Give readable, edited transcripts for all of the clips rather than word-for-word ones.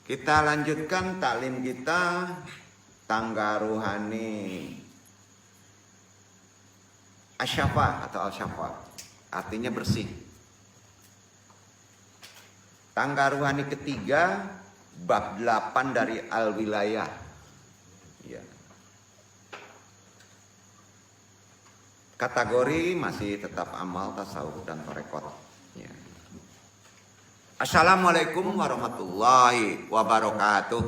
Kita lanjutkan taklim kita tangga ruhani asyafa atau al-syafa, artinya bersih. Tangga ruhani ketiga, bab 8 dari al-wilayah. Ya. Kategori masih tetap amal, tasawuf, dan tarekat. Ya. Assalamualaikum warahmatullahi wabarakatuh.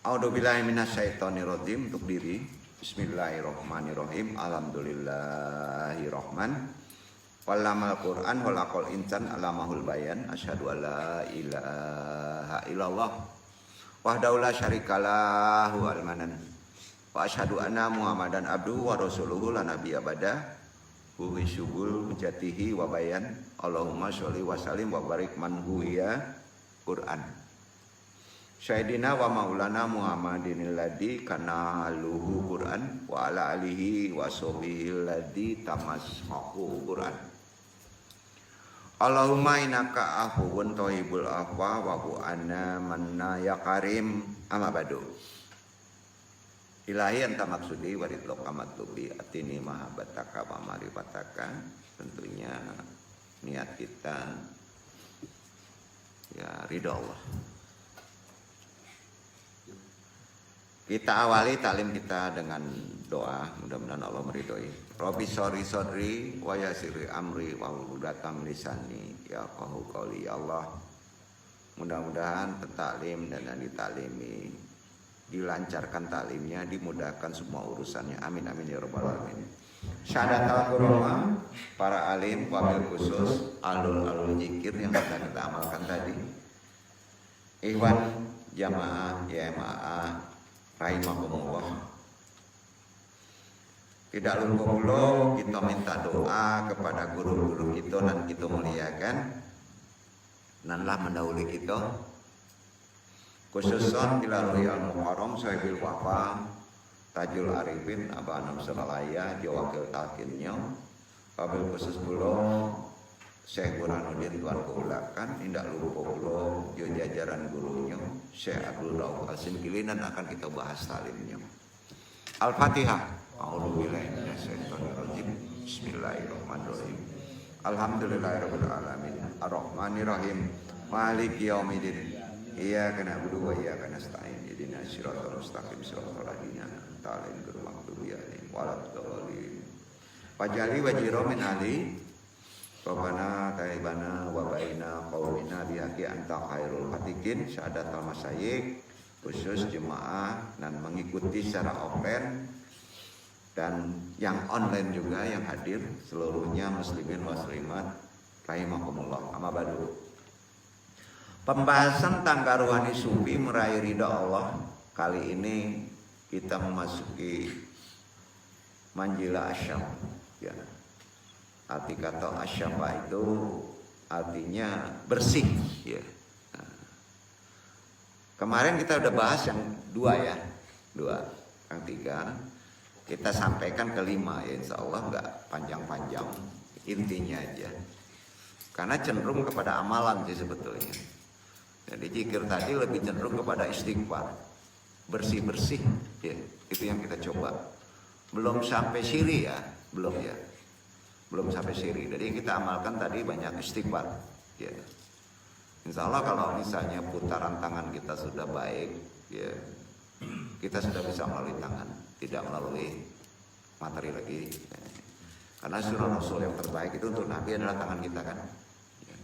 A'udzubillahi minasyaitonirrajim. Untuk diri. Bismillahirrahmanirrahim. Alhamdulillahirrahman. Walamal Quran walaqal insan alamahul bayan. Asyhadu alla ilaha illallah wahdahu la syarikalah wal manan. Wa asyhadu anna Muhammadan abduhu wa rasuluhu la nabiyya ba'da. Huwi syubul jatihi wa bayan. Allahumma sholli wa sallim wa barik man huwiya Quran. Sayyidina wa maulana Muhammadin alladzi kana luhu Quran wa ala alihi wa sahbihi alladzi tamassahu Quran. Allahumma innaka afuwun thayyibul afwa wa bu anna manna ya karim amma badu. Ilahi anta maksudi waridlok amatlubi atini mahabbataka wa marifataka. Tentunya niat kita ya ridha Allah. Kita awali taklim kita dengan doa, mudah-mudahan Allah meridhoi. Rabbi sori sodri wa yasiri amri wa hudatan lisani ya qahu qauli ya Allah. Mudah-mudahan petaklim dan yang ditaklimi dilancarkan taklimnya, dimudahkan semua urusannya. Amin amin ya rabbal alamin. Syahadatul qur'an, para alim, wabil khusus, alul zikir yang sudah kita amalkan tadi. Ikhwan jamaah ya jamaah rahimahumullah. Tidak lupa pula kita minta doa kepada guru-guru kita dan kita muliakan nanlah mendahului kita, khususan dilalui al-muharram sahibil wafa Tajul Arifin Aba Anam Seralaya Jawakil Talkinnya. Wabil khusus pula Syekh Burhanuddin Tuan Keulakan. Tidak lupa pula jajaran gurunya Syekh Abdul Rauf Al-Sin Kilinan akan kita bahas talimnya. Al-Fatihah. A'udzubillahi minasyaitonirrajim. Bismillahirrahmanirrahim. Alhamdulillahirabbil alamin. Arrahmanirrahim. Maliki yaumiddin. Iyyaka na'budu wa iyyaka nasta'in. Ihdinas siratal mustaqim siratal ladzina an'amta 'alaihim ghairil maghdubi 'alaihim waladdallin. Wajali wajiro min ali Rabbana taibana wa baina qaulina bihaqi anta khairul fatikin. Syahadatul masyayikh khusus jemaah dan mengikuti secara offline dan yang online juga yang hadir seluruhnya muslimin muslimat rahimakumullah. Amma ba'du. Pembahasan tangga rohani sufi meraih ridha Allah. Kali ini kita memasuki manjilah asyam. Ya. Arti kata asyafa itu artinya bersih. Ya. Nah. Kemarin kita udah bahas yang dua ya, yang tiga. Kita sampaikan kelima ya, insya Allah nggak panjang-panjang, intinya aja. Karena cenderung kepada amalan sih sebetulnya. Jadi zikir tadi lebih cenderung kepada istighfar, bersih-bersih, ya itu yang kita coba. Belum sampai syiri ya, belum sampai syiri. Jadi kita amalkan tadi banyak istighfar, ya. Insya Allah kalau misalnya putaran tangan kita sudah baik, ya kita sudah bisa melalui tangan, tidak melalui materi lagi. Karena surah Rasul yang terbaik itu untuk Nabi adalah tangan kita kan. Ya.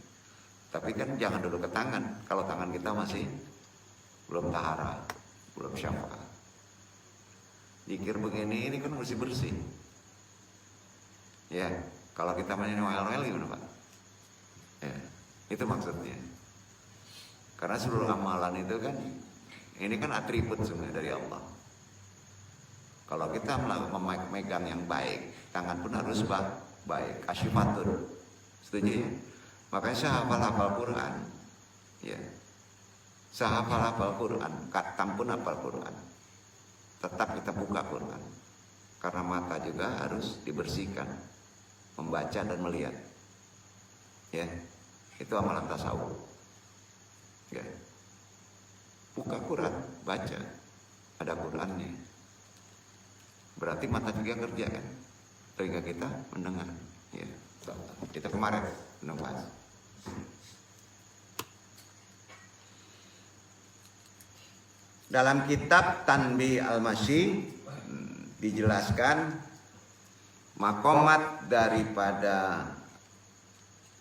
Tapi kan jangan dulu ke tangan, kalau tangan kita masih belum tahara, belum syafaat. Zikir begini ini kan mesti bersih. Ya, kalau kita main noel-noel gimana Pak? Ya, itu maksudnya. Karena seluruh amalan itu kan, ini kan atribut sebenarnya dari Allah. Kalau kita memegang yang baik, tangan pun harus baik. Asyifatun, setuju ya? Makanya sahafal Quran, ya. Sahafal Quran, katam pun hafal Quran. Tetap kita buka Quran. Karena mata juga harus dibersihkan. membaca dan melihat. Ya, itu amalan tasawuf. Ya. Buka Quran, baca, ada Qurannya. Berarti mata juga kerja kan, telinga kita mendengar. Ya, kita kemarin mendengar. Dalam kitab Tanbih Al-Masyi dijelaskan maqamat daripada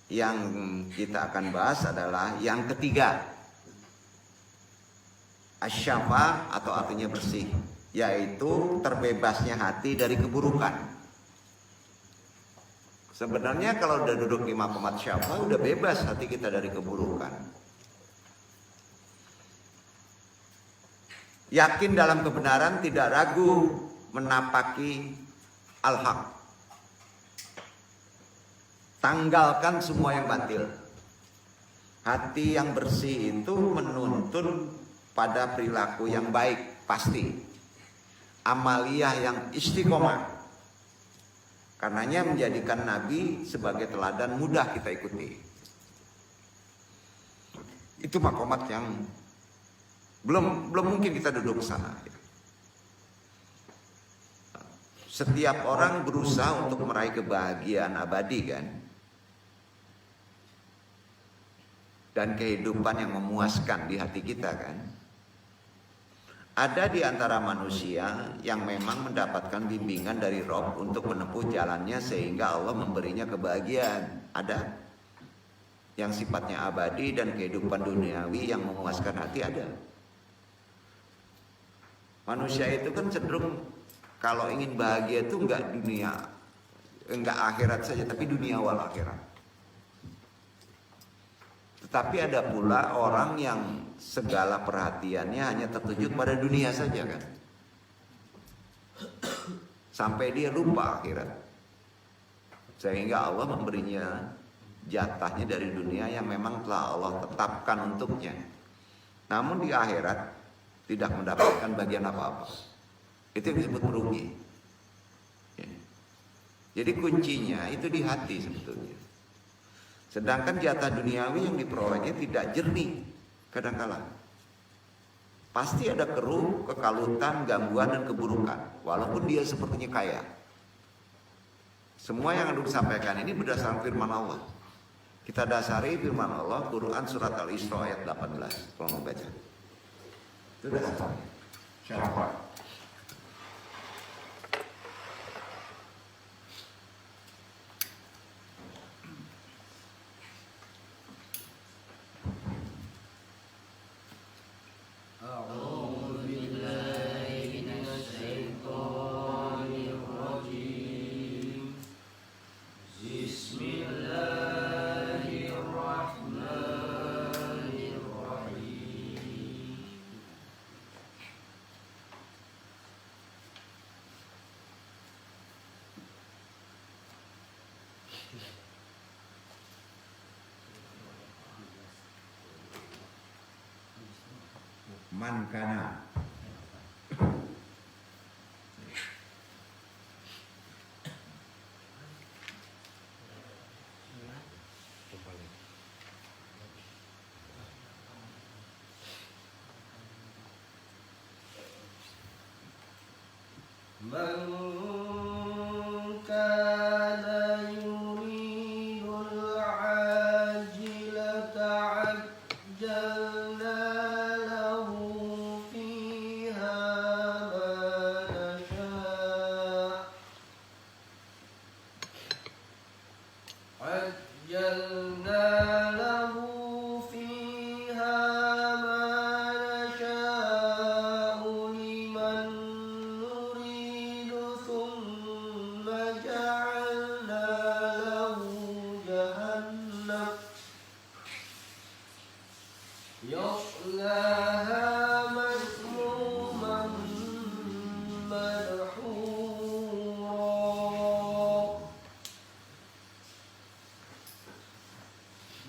yang kita akan bahas adalah yang ketiga, asyafa atau artinya bersih, yaitu terbebasnya hati dari keburukan. Sebenarnya kalau udah duduk di maqamat syafa udah bebas hati kita dari keburukan. Yakin dalam kebenaran, tidak ragu menapaki al-haq. Tanggalkan semua yang batil. Hati yang bersih itu menuntun pada perilaku yang baik, pasti. Amaliyah yang istiqomah. Karenanya menjadikan Nabi sebagai teladan mudah kita ikuti. Itu maqamat yang belum mungkin kita duduk ke sana. Setiap orang berusaha untuk meraih kebahagiaan abadi kan, dan kehidupan yang memuaskan di hati kita kan. Ada di antara manusia yang memang mendapatkan bimbingan dari Rob untuk menempuh jalannya sehingga Allah memberinya kebahagiaan. Ada yang sifatnya abadi dan kehidupan duniawi yang memuaskan hati, ada. Manusia itu kan cenderung kalau ingin bahagia itu enggak akhirat saja, tapi dunia wal akhirat. Tetapi ada pula orang yang segala perhatiannya hanya tertuju pada dunia saja kan, sampai dia lupa akhirat, sehingga Allah memberinya jatahnya dari dunia yang memang telah Allah tetapkan untuknya. Namun di akhirat tidak mendapatkan bagian apa-apa. Itu yang disebut merugi. Ya. Jadi kuncinya itu di hati sebetulnya. Sedangkan jatah duniawi yang diperolehnya tidak jernih kadang-kala. Pasti ada keruh, kekalutan, gangguan dan keburukan, walaupun dia sepertinya kaya. Semua yang Anda sampaikan ini berdasarkan firman Allah. Kita dasari firman Allah, Quran surat Al-Isra ayat 18. Tolong membaca. Itu dasarnya. Siapa? Man kana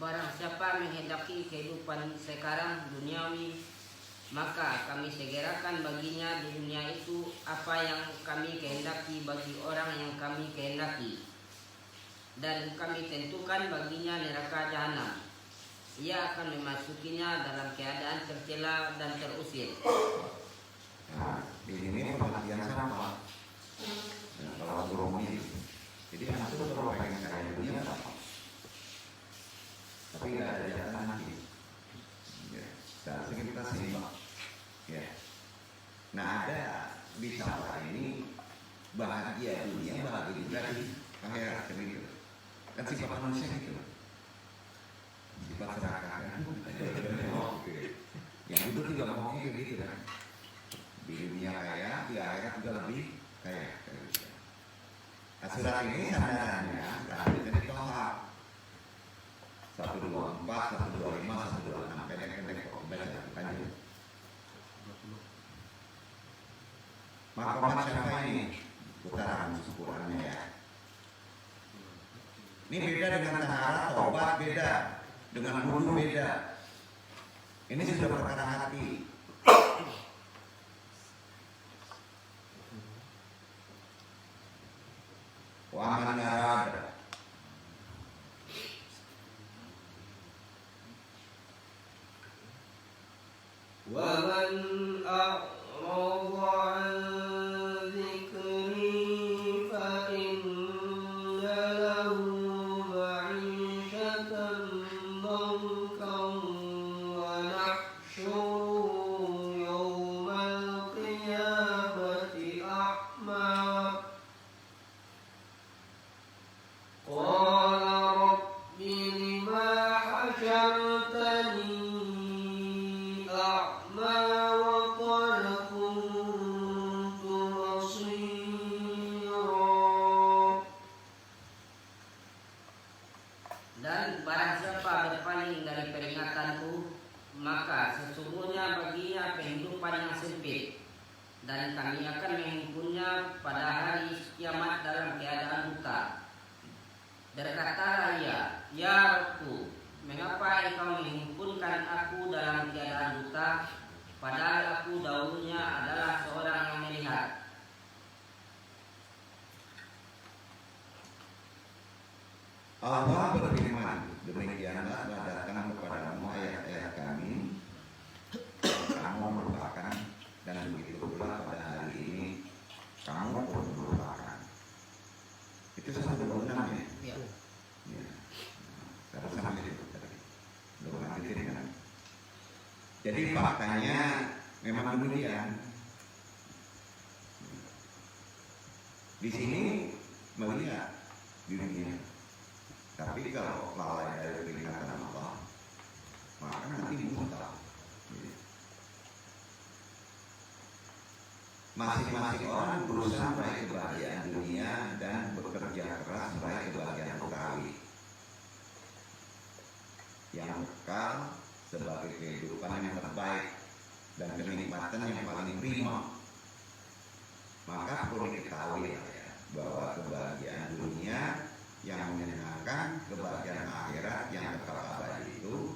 Barang siapa menghendaki kehidupan sekarang duniawi, maka kami segerakan baginya di dunia itu apa yang kami kehendaki bagi orang yang kami kehendaki. dan kami tentukan baginya neraka jahanam. Ia akan memasukinya dalam keadaan tercela dan terusir. Nah, di sini pengertian sama. Nah, kalau Romi, jadi antum kalau pengen kaya dunia apa? Tapi nggak ada jatah nanti. Ya, seharusnya kita seimbang. Ya. Nah ada di sawah ini bahagia dunia, bahagia juga di akhirat gitu. Kan sifat manusia gitu. Sifat serakah kan. Oke. Yang itu juga mau kayak gitu kan. Di dunia kaya, di akhirat juga lebih kaya. Nah, surat ini sandarannya terakhir dari Toha 124, 125, 126 pendek-pendek kok baca lanjut. Makomat siapa ini? Putaran syukurannya ya. Ini beda dengan tahara, tobat beda, dengan wudu beda. Ini sudah perkara hati. Wa man arada wa man a'rada an dzikri fa inna lahu ma'ishatan dhankan wa nahsyuruhu yawmal qiyamati a'ma. Qala rabbi lima hasyartani a'ma wa qad kuntu basira. Dan barang siapa berpaling dari peringatanku, maka sesungguhnya baginya kehidupan yang sempit, dan kami akan menghimpunnya pada hari kiamat dalam keadaan buta. Berkatalah ia, ya Rabbku, mengapa engkau menghimpunkan aku dalam keadaan buta, padahal aku dahulunya adalah seorang yang melihat. Allah berfirman, demikianlah telah datang kepadamu ayat-ayat kami, kamu melupakan, dan begitu pula pada hari ini kamu pun melupakan. Itu 126 ya. Ya. Ya. Saya sama itu tadi. Belum lanjutin kan. Jadi faktanya memang demikian. Di sini melihat di dunia. Tapi kalau lalai dari peringatan Allah, maka nanti buta. Masing-masing orang berusaha meraih kebahagiaan dunia dan bekerja keras meraih kebahagiaan ukhrawi yang kekal sebagai kehidupan yang terbaik dan kenikmatan yang paling prima. Maka perlu diketahui ya, bahwa kebahagiaan dunia yang menyenangkan, kebahagiaan akhirat yang kekal abadi itu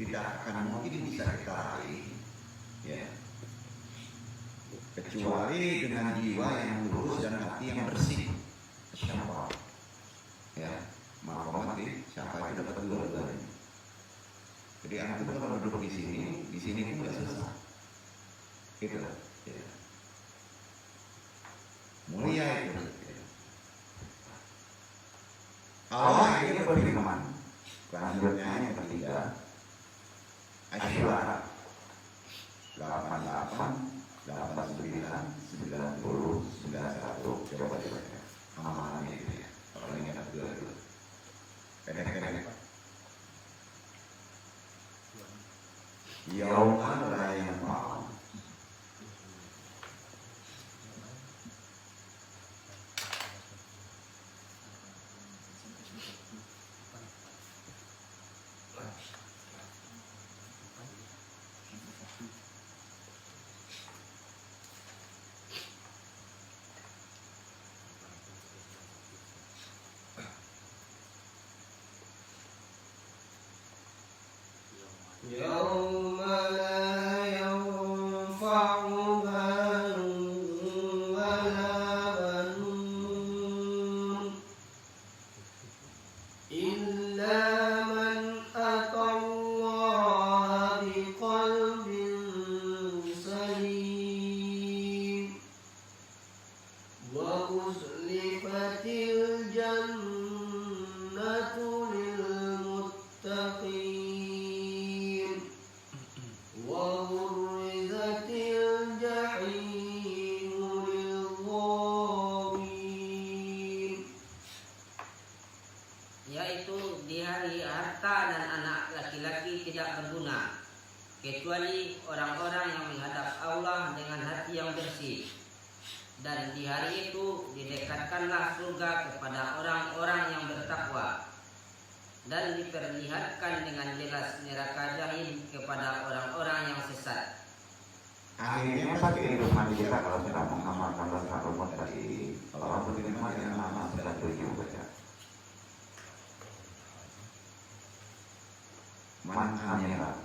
tidak akan mungkin bisa kita raih, ya, kecuali dengan jiwa yang lurus dan hati yang bersih. Siapa? Ya, makomat siapa itu dapat dua-duanya. Jadi anak itu kalau duduk di sini pun nggak susah. Itu, ya. Mulia itu. Ya. Allah ini berfirman, selanjutnya yang ketiga, Asy'ara 88, 89, 90, 91, coba dibaca. Amalannya itu ya. Kalau ini ada dua. Pendek-pendek. Yauma la yanfa'u Yauma la yanfa'u malun wala banun إلا من أتى الله بقلب سليم وأزلفت الجنة للمتقين وبرزت الجحيم للظالمين. Yaitu di hari harta dan anak laki-laki tidak berguna kecuali orang-orang yang menghadap Allah dengan hati yang bersih. Dan di hari itu didekatkanlah surga kepada orang-orang yang bertakwa, dan diperlihatkan dengan jelas neraka jahim kepada orang-orang yang sesat. Akhirnya apa kehidupan kita kalau sudah mengamalkan rasa rumus tadi? Kalau beriman yang lama sudah tujuh baca. Manhamnya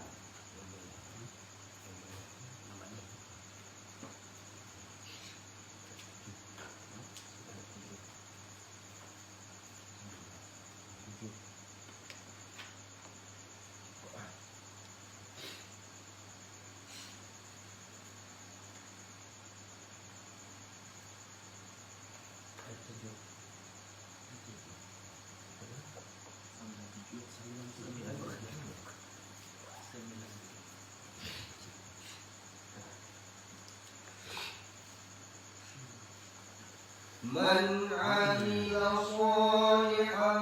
من عمل صالحا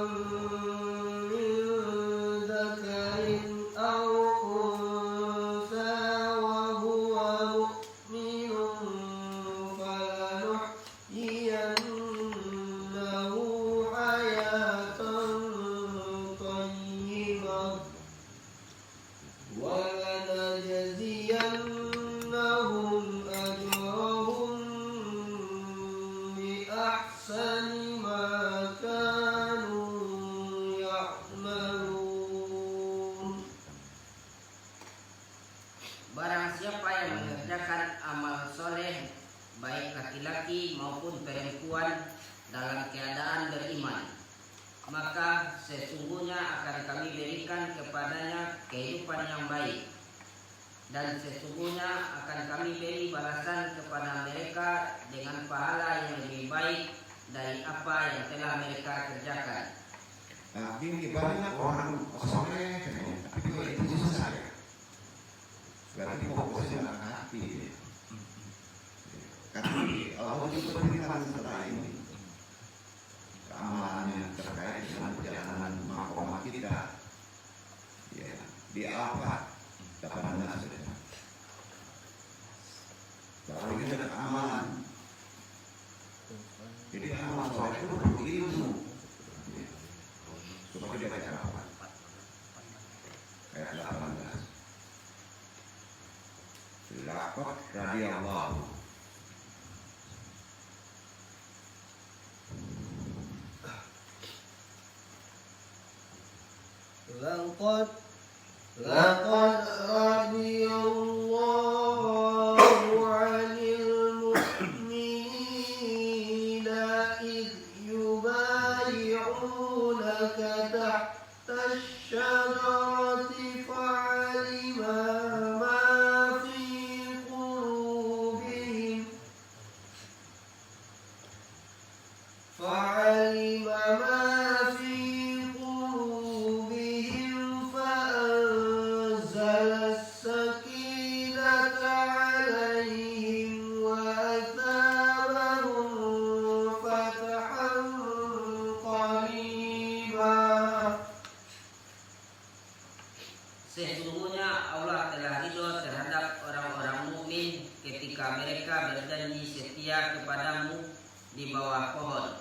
من ذكر أو أنثى وهو مؤمن فلنحيينه حياة طيبة ولنجزينهم أجرهم بأحسن ما كانوا يعملون. Barang siapa yang mengerjakan amal soleh, baik laki-laki maupun perempuan, dalam keadaan beriman, maka sesungguhnya akan kami berikan kepadanya kehidupan yang baik, dan sesungguhnya akan kami beri balasan kepada mereka dengan pahala yang lebih baik dari apa yang telah mereka kerjakan. Tapi banyak orang soleh, tapi kalau itu susah ya. Berarti fokusnya nggak ke hati. Karena Allah juga berikan setelah ini amalannya terkait dengan perjalanan makomah kita. Ya, di apa? Dapat nasib. Kalau kita ada amalan, jadi amal soleh itu perlu ilmu. Coba kita baca apa? Ayat 18. Laqad radiyallahu لقد رضي الله عن المؤمنين إذ يبايعونك تحت الشجرة فعلم ما في قلوبهم فأنزل السكينة عليهم وأثابهم فتحا قريبا. Sesungguhnya Allah telah ridho terhadap orang-orang mukmin ketika mereka berjanji setia kepadamu di bawah pohon.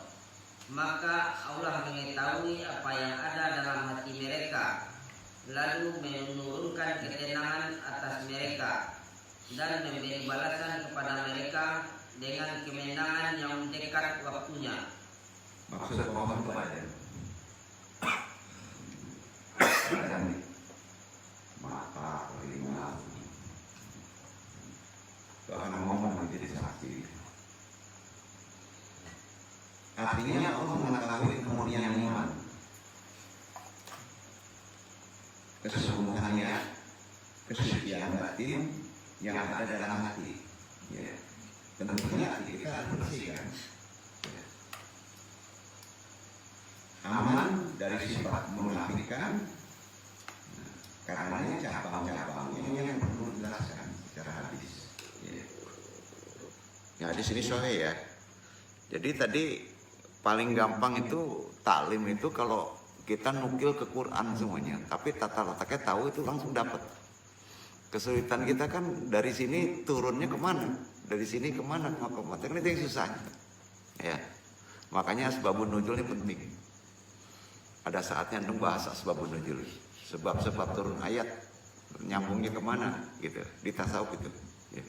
Maka Allah mengetahui apa yang ada dalam hati mereka, lalu menurunkan ketenangan atas mereka dan memberi balasan kepada mereka dengan kemenangan yang dekat waktunya. maksud pohon itu ada. Ada nih mata, telinga, bahkan ngomong menjadi saksi. Artinya Allah mengetahui kemurnian iman. kesungguhan niat, kesucian batin yang ada dalam hati. Ya. Tentunya hati kita harus bersih kan. Ya. Aman dari sifat menafikan. Karenanya cabang-cabangnya yang perlu dijelaskan secara hadis. Ya di sini sahih ya. Jadi tadi paling gampang itu taklim itu kalau kita nukil ke Quran semuanya, tapi tata letaknya tahu itu langsung dapat. Kesulitan kita kan dari sini turunnya kemana, dari sini kemana, itu yang susah. Ya, makanya asbabun nuzul ini penting. Ada saatnya bahas asbabun nuzul, sebab-sebab turun ayat, nyambungnya kemana, gitu, di tasawuf itu. Ya.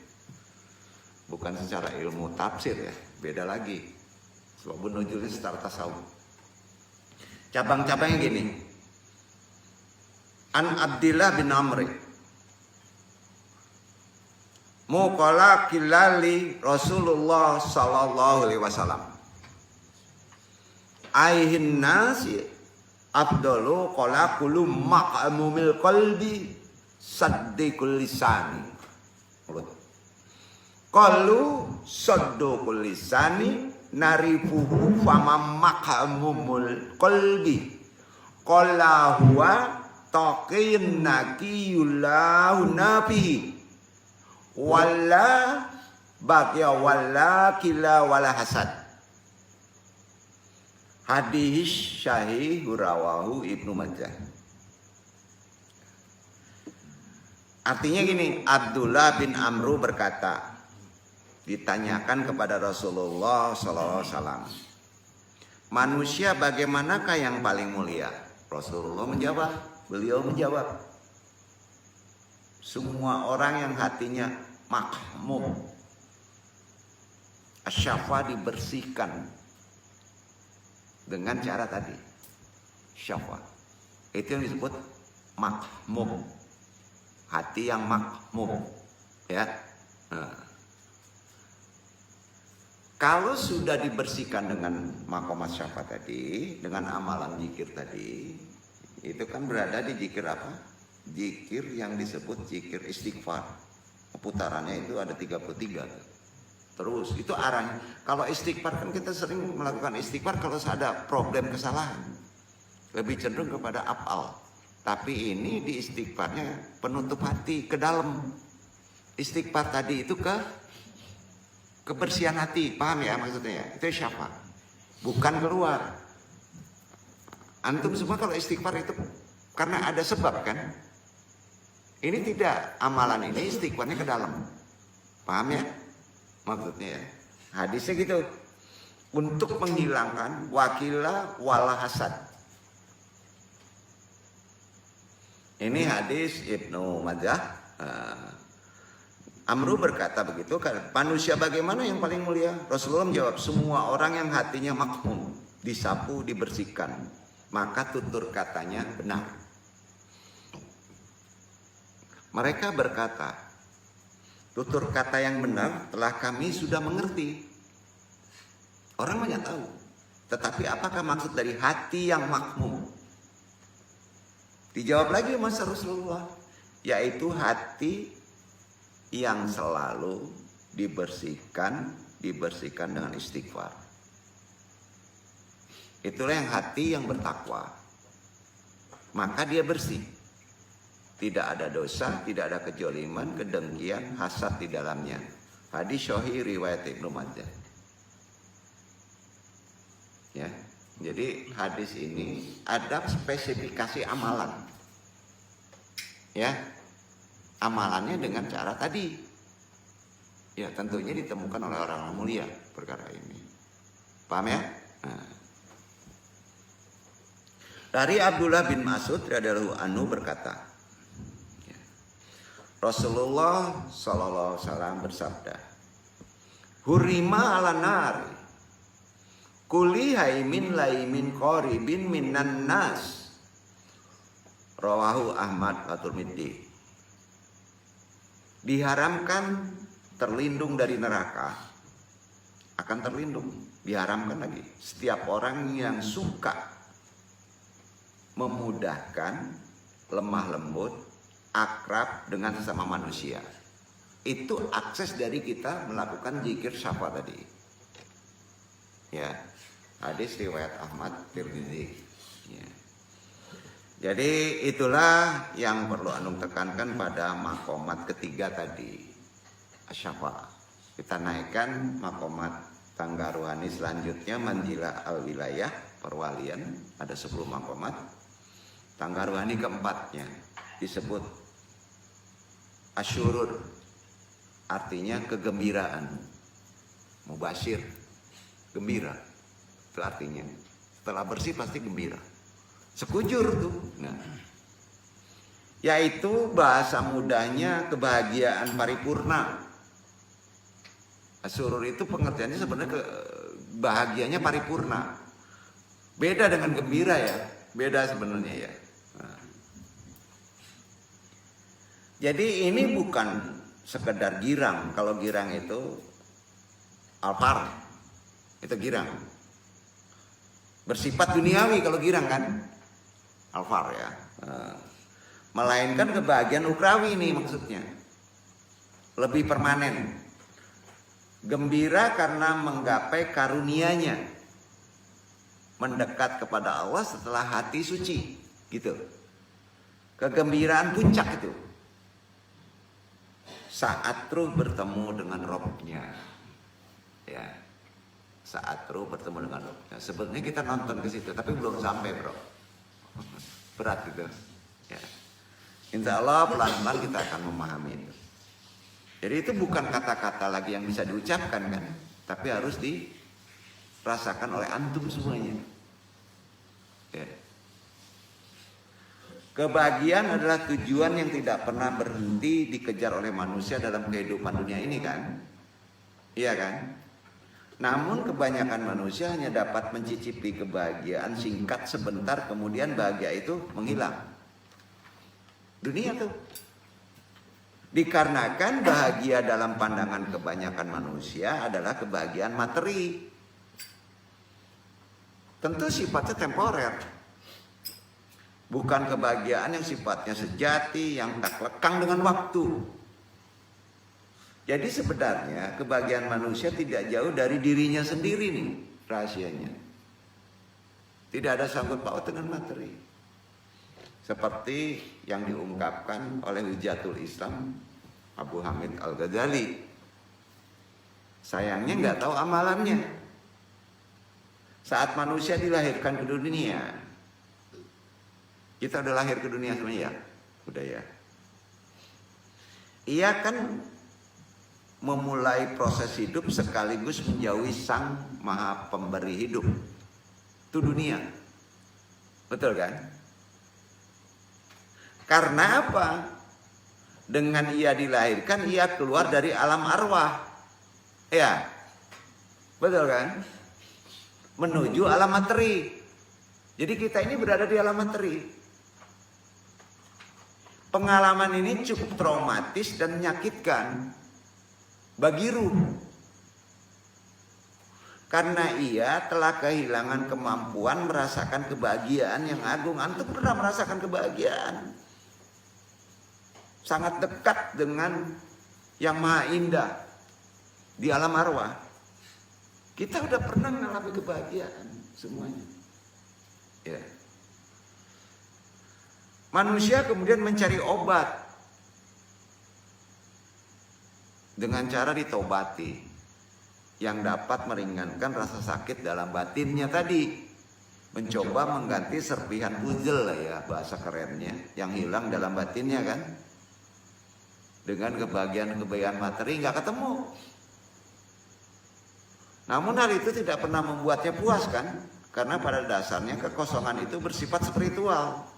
Bukan secara ilmu tafsir ya, beda lagi. Asbabun nuzul ini secara tasawuf. Cabang-cabangnya gini. An Abdillah bin Amr muqala kilali Rasulullah sallallahu alaihi wasallam. Aihin nasi afdalu qala kullu maqamumil qalbi saddiqul lisani. Qalu saddiqul lisani narifuhu fama maqamumul qalbi qala huwa taqin nakiyullahu nafihi wala baqiya wala kila wala hasad. Hadis syahih rawahu Ibnu Majah. Artinya gini, Abdullah bin Amru berkata, ditanyakan kepada Rasulullah SAW, manusia bagaimanakah yang paling mulia? Rasulullah menjawab, beliau menjawab, semua orang yang hatinya makmum, asyafa dibersihkan dengan cara tadi, syafa. Itu yang disebut makmum, hati yang makmum, ya. Nah. Kalau sudah dibersihkan dengan maqamat syafa tadi, dengan amalan zikir tadi, itu kan berada di zikir apa? Zikir yang disebut zikir istighfar. Putarannya itu ada 33. Terus itu arahnya. Kalau istighfar kan kita sering melakukan istighfar kalau ada problem kesalahan. Lebih cenderung kepada af'al. Tapi ini di istighfarnya penutup hati ke dalam. Istighfar tadi itu kebersihan hati, paham ya maksudnya ya? Itu syafa, bukan keluar. Antum semua kalau istighfar itu karena ada sebab kan? Ini tidak, amalan ini istighfarnya ke dalam, paham ya? Maksudnya ya, hadisnya gitu, untuk menghilangkan wakila wala hasad. Ini hadis Ibnu Majah. Amru berkata begitu, manusia bagaimana yang paling mulia? Rasulullah menjawab, semua orang yang hatinya makmum, disapu, dibersihkan, maka tutur katanya benar. Mereka berkata, tutur kata yang benar telah kami sudah mengerti. Orang banyak tahu, tetapi apakah maksud dari hati yang makmum? Dijawab lagi mas Rasulullah, yaitu hati yang selalu dibersihkan dengan istighfar. Itulah yang hati yang bertakwa. Maka dia bersih. Tidak ada dosa, tidak ada kejoliman, kedengkian, hasad di dalamnya. Hadis sahih riwayat Ibnu Majah. Ya. Jadi hadis ini ada spesifikasi amalan. Ya. Amalannya dengan cara tadi. Ya tentunya ditemukan oleh orang mulia perkara ini. Paham ya? Nah. Dari Abdullah bin Mas'ud radhiyallahu anhu berkata, Rasulullah sallallahu alaihi wasallam bersabda, Hurima ala nari kuli haimin laimin qaribin minan nas. Rawahu Ahmad wa Tirmidzi. Diharamkan terlindung dari neraka, akan terlindung, diharamkan lagi setiap orang yang suka memudahkan lemah lembut, akrab dengan sesama manusia. Itu akses dari kita melakukan zikir syafa tadi. Ya, hadis riwayat Ahmad Tirmidzi. Ya. Jadi itulah yang perlu antum tekankan pada makomat ketiga tadi, asyafa. Kita naikkan makomat tangga ruhani selanjutnya, manzilah al-wilayah, perwalian, ada 10 makomat. Tangga ruhani keempatnya disebut asyurur, artinya kegembiraan. Mubashir, gembira, itu artinya. Setelah bersih pasti gembira. Sekujur tuh. Nah, yaitu bahasa mudahnya kebahagiaan paripurna. Asyurur itu pengertiannya sebenarnya bahagianya paripurna. Beda dengan gembira ya, beda sebenarnya ya. Nah. Jadi ini bukan sekedar girang. Kalau girang itu alfar, itu girang. Bersifat duniawi kalau girang kan, alfar ya. Nah. Melainkan kebahagiaan ukrawi ini maksudnya, lebih permanen. Gembira karena menggapai karunia-Nya, mendekat kepada Allah setelah hati suci, gitu. Kegembiraan puncak itu saat ruh bertemu dengan Robnya, ya. Saat ruh bertemu dengan Robnya. Sebenarnya kita nonton ke situ, tapi belum sampai, bro. Berat itu. Ya. Insya Allah pelan-pelan kita akan memahami itu. Jadi itu bukan kata-kata lagi yang bisa diucapkan kan, tapi harus dirasakan oleh antum semuanya. Ya. Kebahagiaan adalah tujuan yang tidak pernah berhenti dikejar oleh manusia dalam kehidupan dunia ini kan, iya kan? Namun kebanyakan manusia hanya dapat mencicipi kebahagiaan singkat sebentar, kemudian bahagia itu menghilang. Dunia tuh. Dikarenakan bahagia dalam pandangan kebanyakan manusia adalah kebahagiaan materi. Tentu sifatnya temporer. Bukan kebahagiaan yang sifatnya sejati, yang tak lekang dengan waktu. Jadi sebenarnya kebahagiaan manusia tidak jauh dari dirinya sendiri nih rahasianya. Tidak ada sangkut paut dengan materi. Seperti yang diungkapkan oleh Hujatul Islam Abu Hamid Al-Ghazali. Sayangnya nggak tahu amalannya. Saat manusia dilahirkan ke dunia, kita udah lahir ke dunia semuanya ya? Udah ya. Ia kan memulai proses hidup sekaligus menjauhi sang maha pemberi hidup. Itu dunia. Betul kan? Karena apa? Dengan ia dilahirkan, ia keluar dari alam arwah. Ya, betul kan? Menuju alam materi. Jadi kita ini berada di alam materi. Pengalaman ini cukup traumatis dan menyakitkan bagi ruh. Karena ia telah kehilangan kemampuan merasakan kebahagiaan yang agung. Antum pernah merasakan kebahagiaan? Sangat dekat dengan yang maha indah di alam arwah. Kita udah pernah mengalami kebahagiaan semuanya. Ya. Manusia kemudian mencari obat dengan cara ditobati yang dapat meringankan rasa sakit dalam batinnya tadi. Mencoba mengganti serpihan puzzle lah ya bahasa kerennya yang hilang dalam batinnya kan. Dengan kebahagiaan materi nggak ketemu. Namun hal itu tidak pernah membuatnya puas kan? Karena pada dasarnya kekosongan itu bersifat spiritual.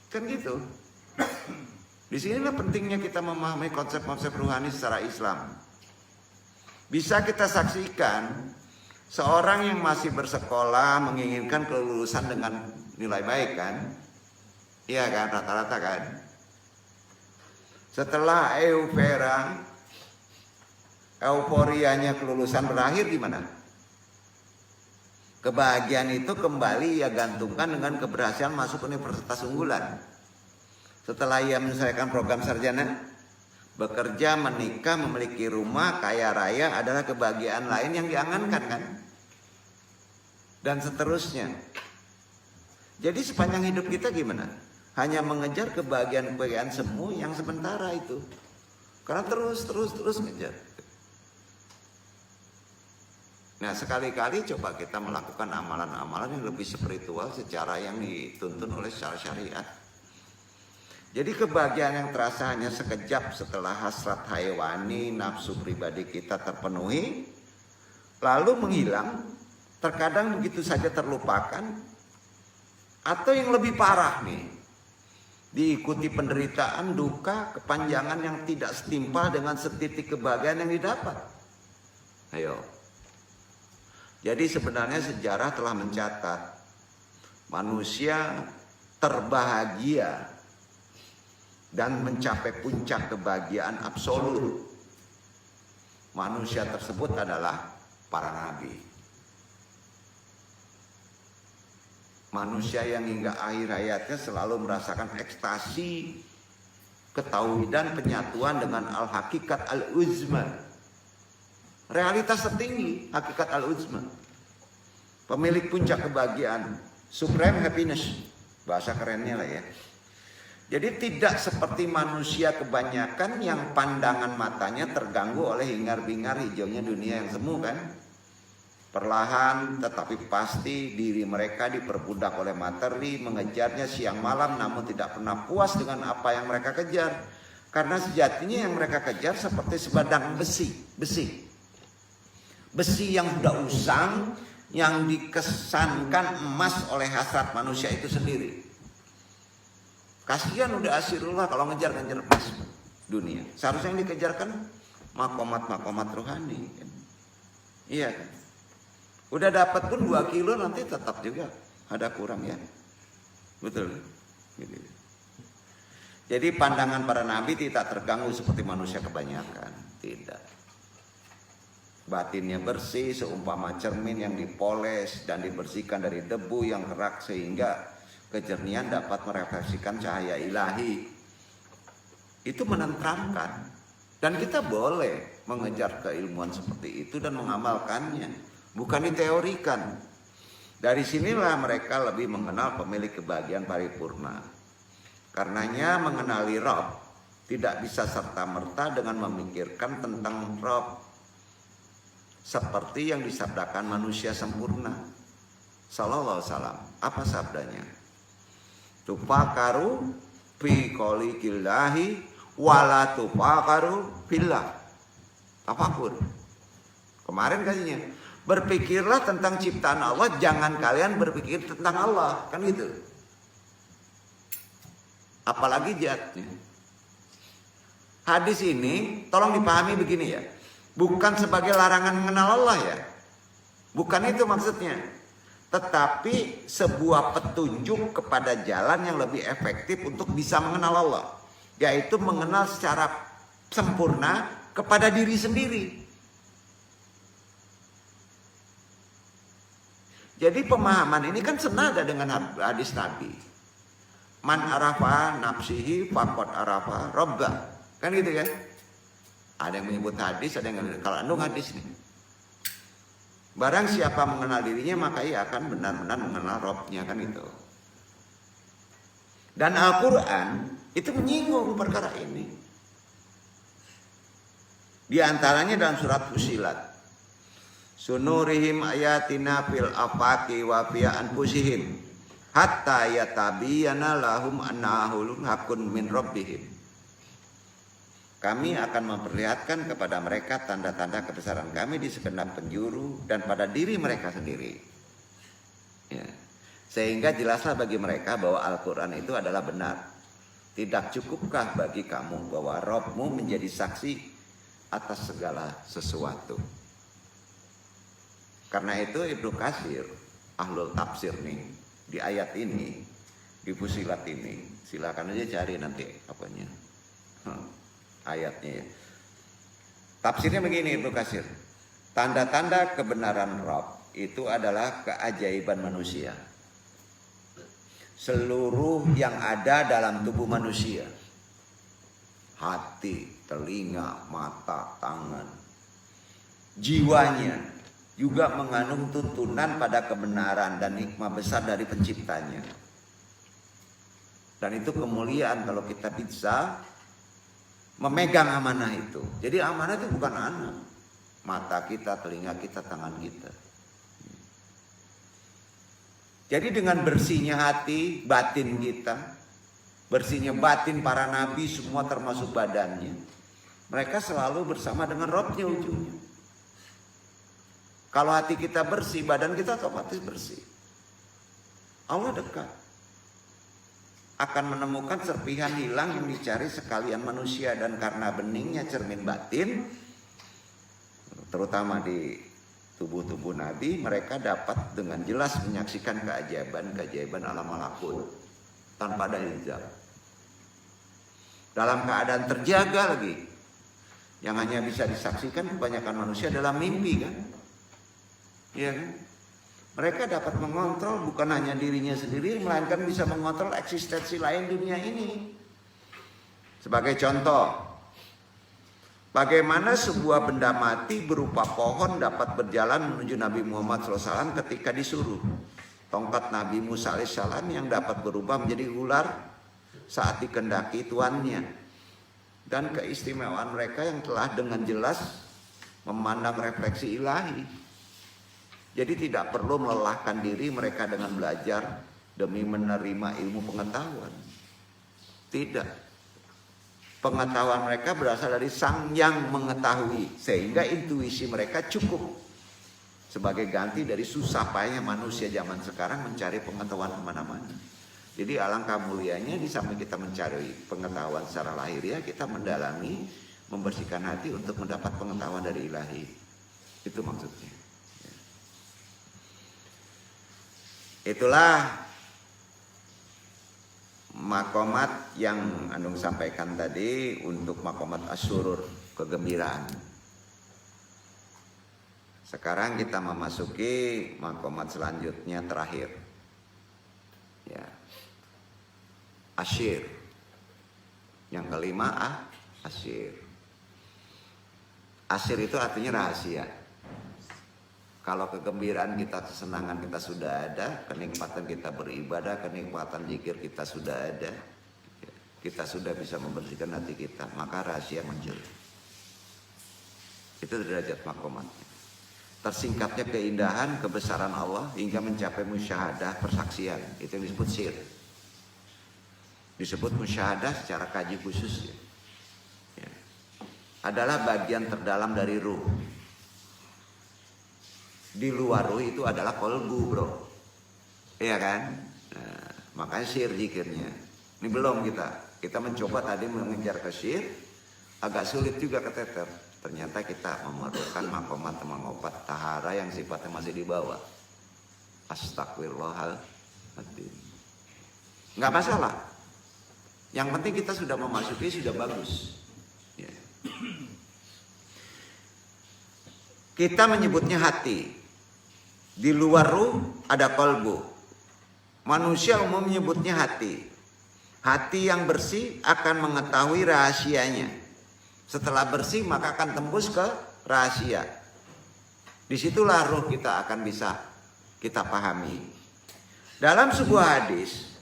Kan gitu. Di sinilah pentingnya kita memahami konsep-konsep ruhani secara Islam. Bisa kita saksikan seorang yang masih bersekolah menginginkan kelulusan dengan nilai baik kan? Iya kan, rata-rata kan? Setelah euforianya kelulusan berakhir gimana? Kebahagiaan itu kembali ia gantungkan dengan keberhasilan masuk universitas unggulan. Setelah ia menyelesaikan program sarjana, bekerja, menikah, memiliki rumah, kaya raya adalah kebahagiaan lain yang diangankan kan? Dan seterusnya. Jadi sepanjang hidup kita gimana? Hanya mengejar kebahagiaan-kebahagiaan semu yang sementara itu. Karena terus ngejar. Nah, sekali-kali coba kita melakukan amalan-amalan yang lebih spiritual secara yang dituntun oleh secara syariat. Jadi kebahagiaan yang terasa hanya sekejap setelah hasrat hayawani, nafsu pribadi kita terpenuhi, lalu menghilang, terkadang begitu saja terlupakan, atau yang lebih parah nih, diikuti penderitaan, duka, kepanjangan yang tidak setimpal dengan setitik kebahagiaan yang didapat. Ayo. Jadi sebenarnya sejarah telah mencatat manusia terbahagia dan mencapai puncak kebahagiaan absolut. Manusia tersebut adalah para nabi. Manusia yang hingga akhir hayatnya selalu merasakan ekstasi ketauhidan, penyatuan dengan al-hakikat al-uzma. Realitas tertinggi, hakikat al-uzma. Pemilik puncak kebahagiaan, supreme happiness. Bahasa kerennya lah ya. Jadi tidak seperti manusia kebanyakan yang pandangan matanya terganggu oleh hingar-bingar hijaunya dunia yang semu kan. Perlahan tetapi pasti diri mereka diperbudak oleh materi, mengejarnya siang malam namun tidak pernah puas dengan apa yang mereka kejar. Karena sejatinya yang mereka kejar seperti sebadang besi yang sudah usang, yang dikesankan emas oleh hasrat manusia itu sendiri. Kasihan udah asirullah kalau ngejar-ngejar emas dunia. Seharusnya yang dikejarkan makomat rohani kan? Iya kan? Udah dapat pun 2 kilo nanti tetap juga ada kurang ya. Betul. Gitu. Jadi pandangan para nabi tidak terganggu seperti manusia kebanyakan. Tidak. Batinnya bersih seumpama cermin yang dipoles dan dibersihkan dari debu yang kerak sehingga kejernihan dapat merefleksikan cahaya ilahi. Itu menenteramkan. Dan kita boleh mengejar keilmuan seperti itu dan mengamalkannya. Bukan diteorikan. Dari sinilah mereka lebih mengenal pemilik kebahagiaan paripurna. Karenanya mengenali Rob tidak bisa serta-merta dengan memikirkan tentang Rob. Seperti yang disabdakan manusia sempurna. Sallallahu alaihi wasallam. Apa sabdanya? Tufakaru fi qolikillahi wala tufakaru billah. Tafakur. Kemarin katanya, berpikirlah tentang ciptaan Allah, jangan kalian berpikir tentang Allah, kan gitu. Apalagi jatnya. Hadis ini tolong dipahami begini ya. Bukan sebagai larangan mengenal Allah ya. Bukan itu maksudnya. Tetapi sebuah petunjuk kepada jalan yang lebih efektif untuk bisa mengenal Allah. Yaitu mengenal secara sempurna kepada diri sendiri. Jadi pemahaman ini kan senada dengan hadis Nabi. Man arafa nafsihi faqad arafa rabbah. Kan gitu kan? Ada yang menyebut hadis, ada yang nggak. Kalau andung hadis nih. Barang siapa mengenal dirinya maka ia akan benar-benar mengenal Rabb-nya kan itu. Dan Al-Quran itu menyinggung perkara ini. Di antaranya dalam surat Fusilat. Sunurihim ayatina fil afaqi wa fi anfusihim hatta yatabiyana lahum annahul haqqun min rabbihim. Kami akan memperlihatkan kepada mereka tanda-tanda kebesaran kami di segenap penjuru dan pada diri mereka sendiri. Ya. Sehingga jelaslah bagi mereka bahwa Al-Quran itu adalah benar. Tidak cukupkah bagi kamu bahwa Rabb-mu menjadi saksi atas segala sesuatu. Karena itu Ibnu Katsir, ahlul tafsir nih, di ayat ini, di Fusilat ini, silakan aja cari nanti apanya. Ayatnya ya. Tafsirnya begini Ibnu Katsir. Tanda-tanda kebenaran Rabb itu adalah keajaiban manusia. Seluruh yang ada dalam tubuh manusia, hati, telinga, mata, tangan, jiwanya juga mengandung tuntunan pada kebenaran dan hikmah besar dari penciptanya. Dan itu kemuliaan kalau kita bisa memegang amanah itu. Jadi amanah itu bukan anak. Mata kita, telinga kita, tangan kita. Jadi dengan bersihnya hati, batin kita, bersihnya batin para nabi semua termasuk badannya, mereka selalu bersama dengan Rabb-nya ujungnya. Kalau hati kita bersih, badan kita otomatis bersih. Allah dekat. Akan menemukan serpihan hilang yang dicari sekalian manusia. Dan karena beningnya cermin batin, terutama di tubuh-tubuh Nabi, mereka dapat dengan jelas menyaksikan keajaiban alam malakut tanpa ada hijab. Dalam keadaan terjaga lagi. Yang hanya bisa disaksikan kebanyakan manusia dalam mimpi kan. Iya kan? Mereka dapat mengontrol bukan hanya dirinya sendiri, melainkan bisa mengontrol eksistensi lain dunia ini. Sebagai contoh, bagaimana sebuah benda mati berupa pohon dapat berjalan menuju Nabi Muhammad SAW ketika disuruh. Tongkat Nabi Musa AS yang dapat berubah menjadi ular saat dikehendaki tuannya. Dan keistimewaan mereka yang telah dengan jelas memandang refleksi ilahi. Jadi tidak perlu melelahkan diri mereka dengan belajar demi menerima ilmu pengetahuan. Tidak. Pengetahuan mereka berasal dari Sang Yang mengetahui. Sehingga intuisi mereka cukup. Sebagai ganti dari susah payahnya manusia zaman sekarang mencari pengetahuan kemana-mana. Jadi alangkah mulianya di samping kita mencari pengetahuan secara lahiriah, kita mendalami, membersihkan hati untuk mendapat pengetahuan dari ilahi. Itu maksudnya. Itulah makomat yang Andung sampaikan tadi untuk makomat asyurur, kegembiraan. Sekarang kita memasuki makomat selanjutnya terakhir. Ya. Asyir. Yang kelima asyir. Asyir itu artinya rahasia. Kalau kegembiraan kita, kesenangan kita sudah ada, kenikmatan kita beribadah, kenikmatan zikir kita sudah ada, kita sudah bisa membersihkan hati kita, maka rahasia muncul. Itu derajat makomatnya. Tersingkapnya keindahan, kebesaran Allah hingga mencapai musyahadah, persaksian. Itu yang disebut sir. Disebut musyahadah secara kaji khusus. Ya. Adalah bagian terdalam dari ruh. Di luar ruh itu adalah kolbu, bro. Iya kan? Nah, makanya sir zikirnya. Ini belum kita mencoba tadi mengejar ke sir, agak sulit juga keteter. Ternyata kita memerlukan makomat obat tahara yang sifatnya masih di bawah. Astagfirullahaladzim. Nggak masalah. Yang penting kita sudah memasuki, sudah bagus. Ya. Kita menyebutnya hati. Di luar ruh ada kolbu. Manusia umum menyebutnya hati. Hati yang bersih akan mengetahui rahasianya. Setelah bersih maka akan tembus ke rahasia. Disitulah ruh kita akan bisa kita pahami. Dalam sebuah hadis,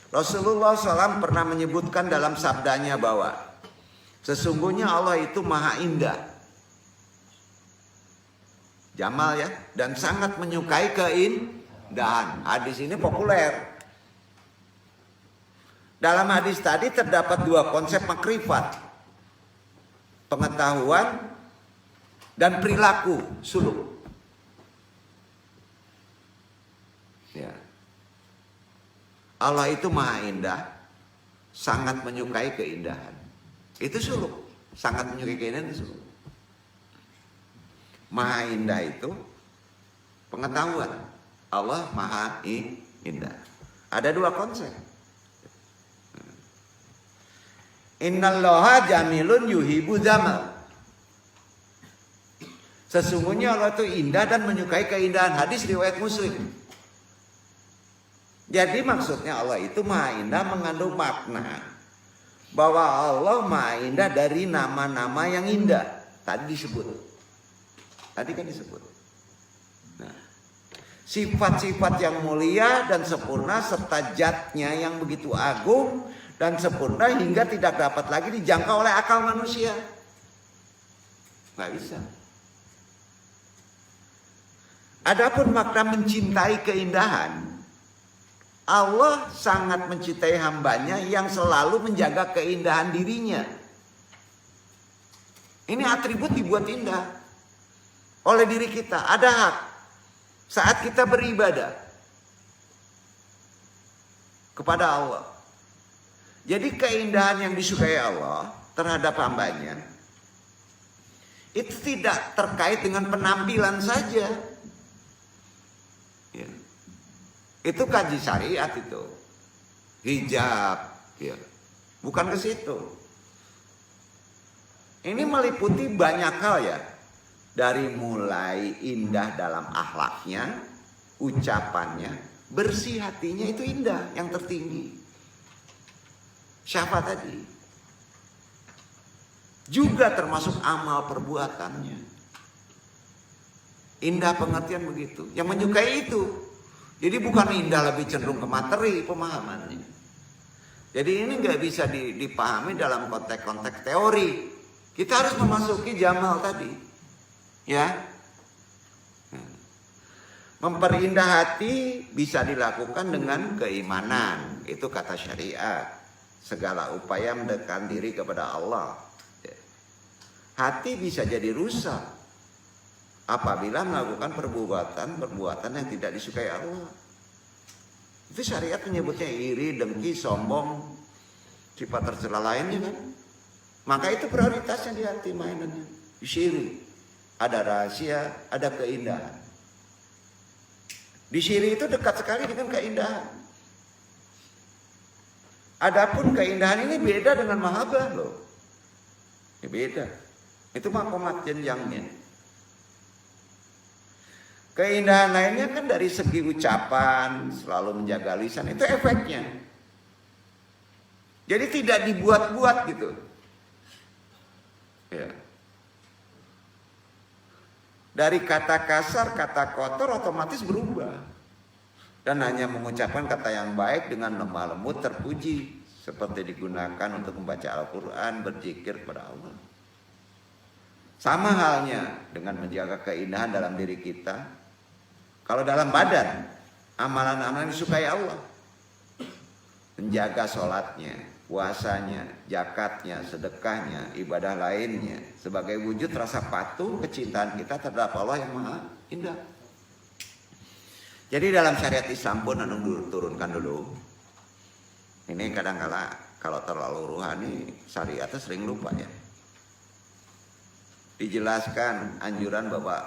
Rasulullah SAW pernah menyebutkan dalam sabdanya bahwa sesungguhnya Allah itu maha indah. Jamal ya, dan sangat menyukai keindahan. Hadis ini populer. Dalam hadis tadi terdapat dua konsep makrifat, pengetahuan dan perilaku suluk. Ya. Allah itu maha indah, sangat menyukai keindahan. Itu suluk, sangat menyukai keindahan itu suluk. Maha indah itu pengetahuan. Allah maha indah. Ada dua konsep. Innallaha jamilun yuhibbu jamal. Sesungguhnya Allah itu indah dan menyukai keindahan. Hadis riwayat Muslim. Jadi maksudnya Allah itu maha indah mengandung makna bahwa Allah maha indah dari nama-nama yang indah. Tadi disebut. Tadi kan disebut. Nah, sifat-sifat yang mulia dan sempurna serta zatnya yang begitu agung dan sempurna hingga tidak dapat lagi dijangkau oleh akal manusia. Nggak bisa. Adapun makna mencintai keindahan, Allah sangat mencintai hambanya yang selalu menjaga keindahan dirinya. Ini atribut dibuat indah oleh diri kita. Ada hak saat kita beribadah kepada Allah. Jadi keindahan yang disukai Allah terhadap hambanya itu tidak terkait dengan penampilan saja. Ya. Itu kaji syariat itu. Hijab. Ya. Bukan ke situ. Ini meliputi banyak hal ya. Dari mulai indah dalam akhlaknya, ucapannya, bersih hatinya itu indah yang tertinggi. Siapa tadi? Juga termasuk amal perbuatannya. Indah pengertian begitu. Yang menyukai itu. Jadi bukan indah lebih cenderung ke materi pemahamannya. Jadi ini nggak bisa dipahami dalam konteks-konteks teori. Kita harus memasuki jamal tadi. Ya. Memperindah hati bisa dilakukan dengan keimanan. Itu kata syariat. Segala upaya mendekatkan diri kepada Allah. Hati bisa jadi rusak apabila melakukan perbuatan yang tidak disukai Allah. Itu syariat menyebutnya iri, dengki, sombong, sifat tercela lainnya kan. Maka itu prioritasnya di hati mainannya. Di ada rahasia, ada keindahan. Di syiri itu dekat sekali dengan keindahan. Adapun keindahan ini beda dengan mahabbah loh. Ini beda. Itu makomat jenjangnya. Keindahan lainnya kan dari segi ucapan, selalu menjaga lisan, itu efeknya. Jadi tidak dibuat-buat gitu. Ya. Dari kata kasar, kata kotor otomatis berubah. Dan hanya mengucapkan kata yang baik dengan lemah lembut terpuji. Seperti digunakan untuk membaca Al-Quran, berzikir kepada Allah. Sama halnya dengan menjaga keindahan dalam diri kita. Kalau dalam badan, amalan-amalan disukai Allah. Menjaga sholatnya, puasanya, zakatnya, sedekahnya, ibadah lainnya. Sebagai wujud rasa patuh, kecintaan kita terhadap Allah yang maha indah. Jadi dalam syariat Islam pun turunkan dulu. Ini kadang-kala kalau terlalu ruhani, syariatnya sering lupa ya. Dijelaskan anjuran bahwa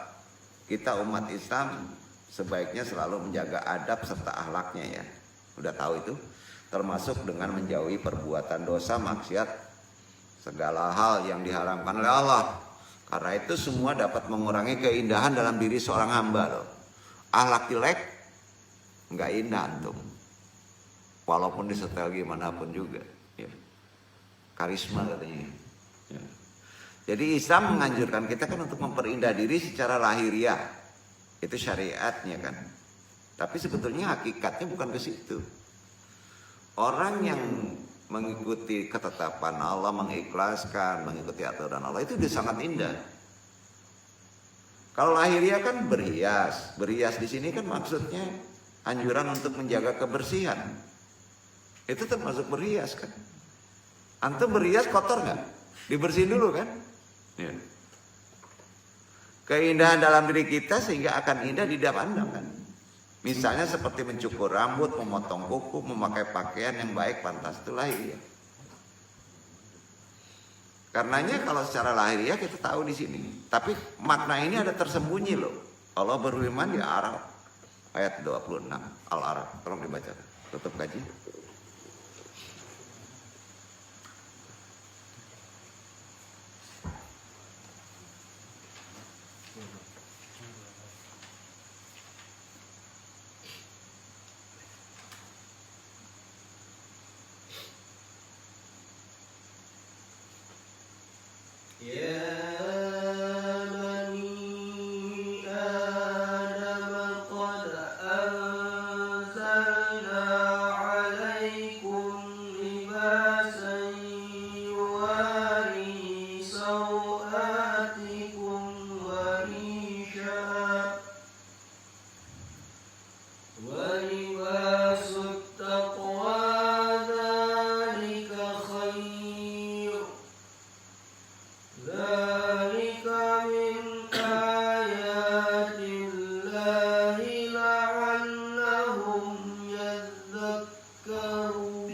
kita umat Islam sebaiknya selalu menjaga adab serta akhlaknya ya. Udah tahu itu. Termasuk dengan menjauhi perbuatan dosa, maksiat, segala hal yang diharamkan oleh Allah. Karena itu semua dapat mengurangi keindahan dalam diri seorang hamba loh. Akhlak jelek nggak indah antum. Walaupun disetel gimana pun juga. Ya. Karisma katanya. Ya. Jadi Islam menganjurkan kita kan untuk memperindah diri secara lahiriah. Itu syariatnya kan. Tapi sebetulnya hakikatnya bukan ke situ. Orang yang mengikuti ketetapan Allah, mengikhlaskan, mengikuti aturan Allah itu udah sangat indah. Kalau lahiriah kan berhias. Berhias di sini kan maksudnya anjuran untuk menjaga kebersihan. Itu termasuk berhias kan. Antum berhias kotor nggak? Dibersihin dulu kan? Ya. Keindahan dalam diri kita sehingga akan indah dipandang kan. Misalnya seperti mencukur rambut, memotong kuku, memakai pakaian yang baik, pantas itu lahiriah. Karenanya kalau secara lahiriah kita tahu di sini. Tapi makna ini ada tersembunyi loh. Allah berfirman di Araf ayat 26 Al-Araf. Tolong dibaca. Tutup kaji. تذكرون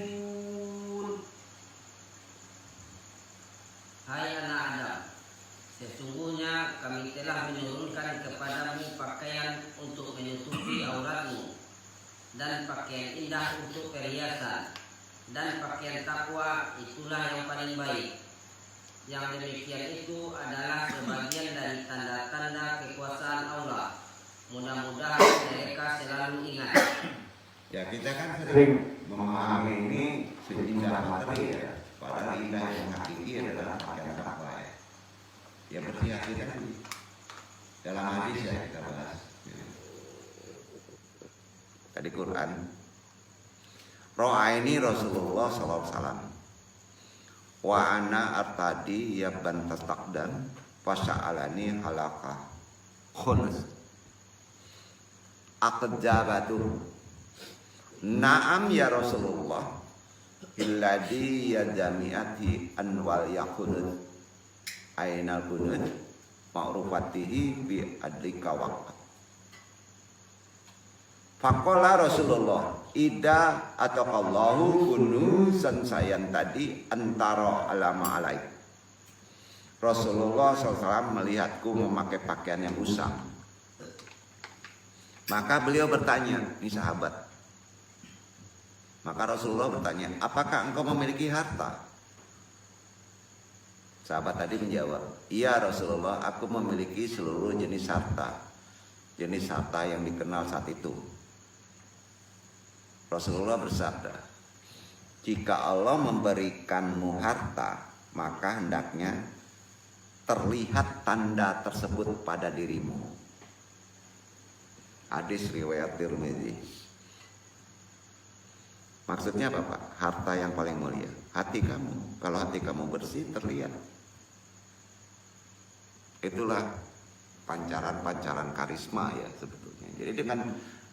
Hai anak Adam, sesungguhnya kami telah menurunkan kepadamu pakaian untuk menutupi auratmu, dan pakaian indah untuk perhiasan, dan pakaian takwa itulah yang paling baik. Yang demikian itu adalah sebagian dari tanda-tanda kekuasaan Allah. Mudah-mudahan mereka selalu ingat. Ya kita kan sering memahami ini seindah materi ya. Padahal indah yang hakiki adalah pakaian takwa ya. Ya berhati-hati tadi. Dalam hadis ya kita bahas. Tadi Quran. Ro'aini Rasulullah SAW. Wa ana artadi ya ban tastaqdan fasa'alani halakah khulus. Aqjabatu. Naam ya Rasulullah. Illadhi ya jami'ati anwal yakunud. Ainal kunud. Ma'rufatihi bi adlika waqt. Faqala Rasulullah ida atau Allahu kunusan sayan tadi antara alama alaik. Rasulullah SAW melihatku memakai pakaian yang usang. Maka beliau bertanya, ini sahabat. Maka Rasulullah bertanya, apakah engkau memiliki harta? Sahabat tadi menjawab, iya Rasulullah, aku memiliki seluruh jenis harta. Jenis harta yang dikenal saat itu. Rasulullah bersabda, jika Allah memberikanmu harta, maka hendaknya terlihat tanda tersebut pada dirimu. Hadis riwayat Tirmidzi. Maksudnya apa Pak? Harta yang paling mulia, hati kamu. Kalau hati kamu bersih, terlihat. Itulah pancaran-pancaran karisma ya sebetulnya. Jadi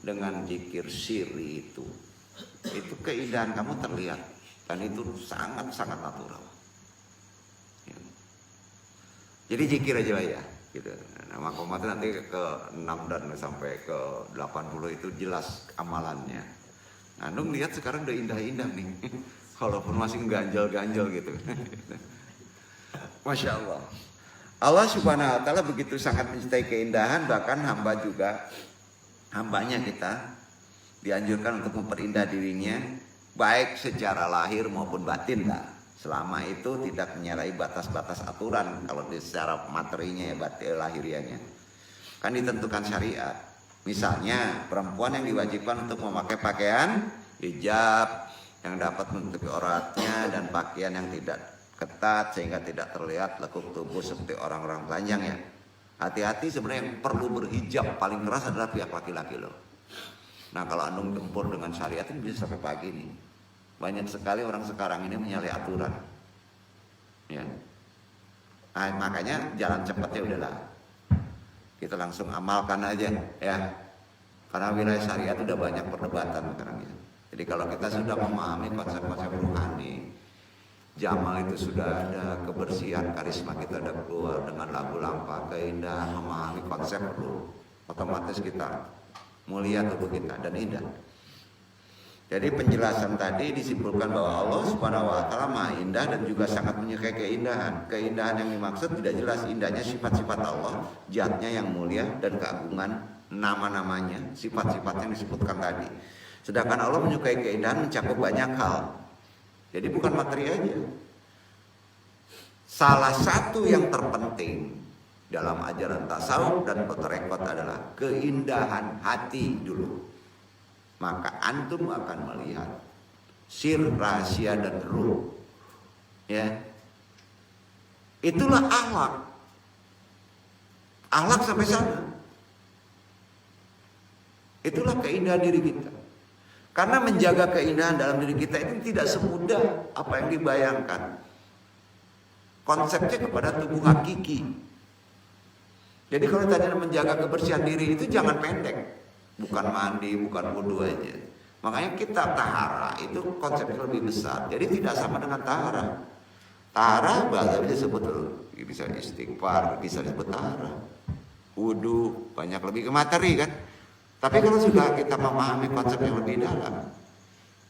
dengan zikir sirri itu keindahan kamu terlihat, dan itu sangat-sangat natural. Ya. Jadi zikir aja lah ya, gitu. Nah, makomat nanti ke 6 dan sampai ke 80 itu jelas amalannya. Nah, Nung lihat sekarang udah indah-indah nih, walaupun masih ganjal-ganjal gitu. Masya Allah. Allah Subhanahu Wa Taala begitu sangat mencintai keindahan, bahkan hambanya kita dianjurkan untuk memperindah dirinya, baik secara lahir maupun batin lah. Selama itu tidak menyalahi batas-batas aturan, kalau secara materinya ya batin lahirianya. Kan ditentukan syariat. Misalnya perempuan yang diwajibkan untuk memakai pakaian hijab yang dapat menutupi auratnya, dan pakaian yang tidak ketat sehingga tidak terlihat lekuk tubuh seperti orang-orang telanjang ya. Hati-hati, sebenarnya yang perlu berhijab paling keras adalah pihak laki-laki loh. Nah kalau Anung gempur dengan syariat ini bisa sampai pagi nih. Banyak sekali orang sekarang ini menyalahi aturan. Ya. Nah, makanya jalan cepatnya udahlah. Kita langsung amalkan aja ya. Karena wilayah syariat udah banyak perdebatan sekarang ya. Jadi kalau kita sudah memahami konsep-konsep rohani, Jamal itu sudah ada, kebersihan karisma kita ada keluar dengan lagu lampa, keindahan, memahami konsep roh, otomatis kita mulia tubuh kita dan indah. Jadi penjelasan tadi disimpulkan bahwa Allah Subhanahu Wa Taala Maha Indah dan juga sangat menyukai keindahan. Keindahan yang dimaksud tidak jelas, indahnya sifat-sifat Allah, zatnya yang mulia dan keagungan nama-namanya, sifat-sifat yang disebutkan tadi. Sedangkan Allah menyukai keindahan mencakup banyak hal. Jadi bukan materi aja. Salah satu yang terpenting dalam ajaran tasawuf dan tarekat adalah keindahan hati dulu. Maka antum akan melihat sir, rahasia dan ruh. Ya. Itulah akhlak. Akhlak sampai sana. Itulah keindahan diri kita. Karena menjaga keindahan dalam diri kita itu tidak semudah apa yang dibayangkan. Konsepnya kepada tubuh hakiki. Jadi kalau tadi menjaga kebersihan diri itu jangan pendek. Bukan mandi, bukan wudu aja. Makanya kita tahara itu konsepnya lebih besar. Jadi tidak sama dengan tahara. Tahara bahasa bisa disebut bisa istighfar, bisa disebut tahara. Wudu banyak lebih ke materi kan. Tapi kalau sudah kita memahami konsep yang lebih dalam,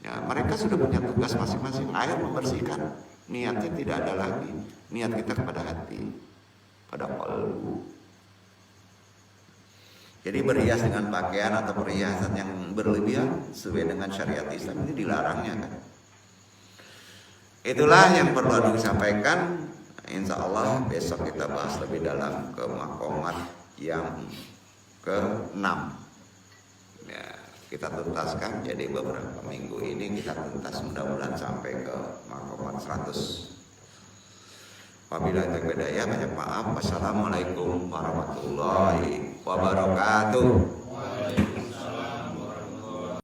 Ya, mereka sudah punya tugas masing-masing. Air membersihkan, niatnya tidak ada lagi. Niat kita kepada hati, pada qalbu. Jadi berhias dengan pakaian atau perhiasan yang berlebihan sesuai dengan syariat Islam ini dilarangnya kan. Itulah yang perlu disampaikan. Insya Allah besok kita bahas lebih dalam ke makomat yang ke-6. Ya, kita tuntaskan. Jadi beberapa minggu ini kita tuntas, mudah-mudahan sampai ke makomat 100. Wabillahi taufiq wal hidayah. Banyak maaf. Wassalamualaikum warahmatullahi wabarakatuh.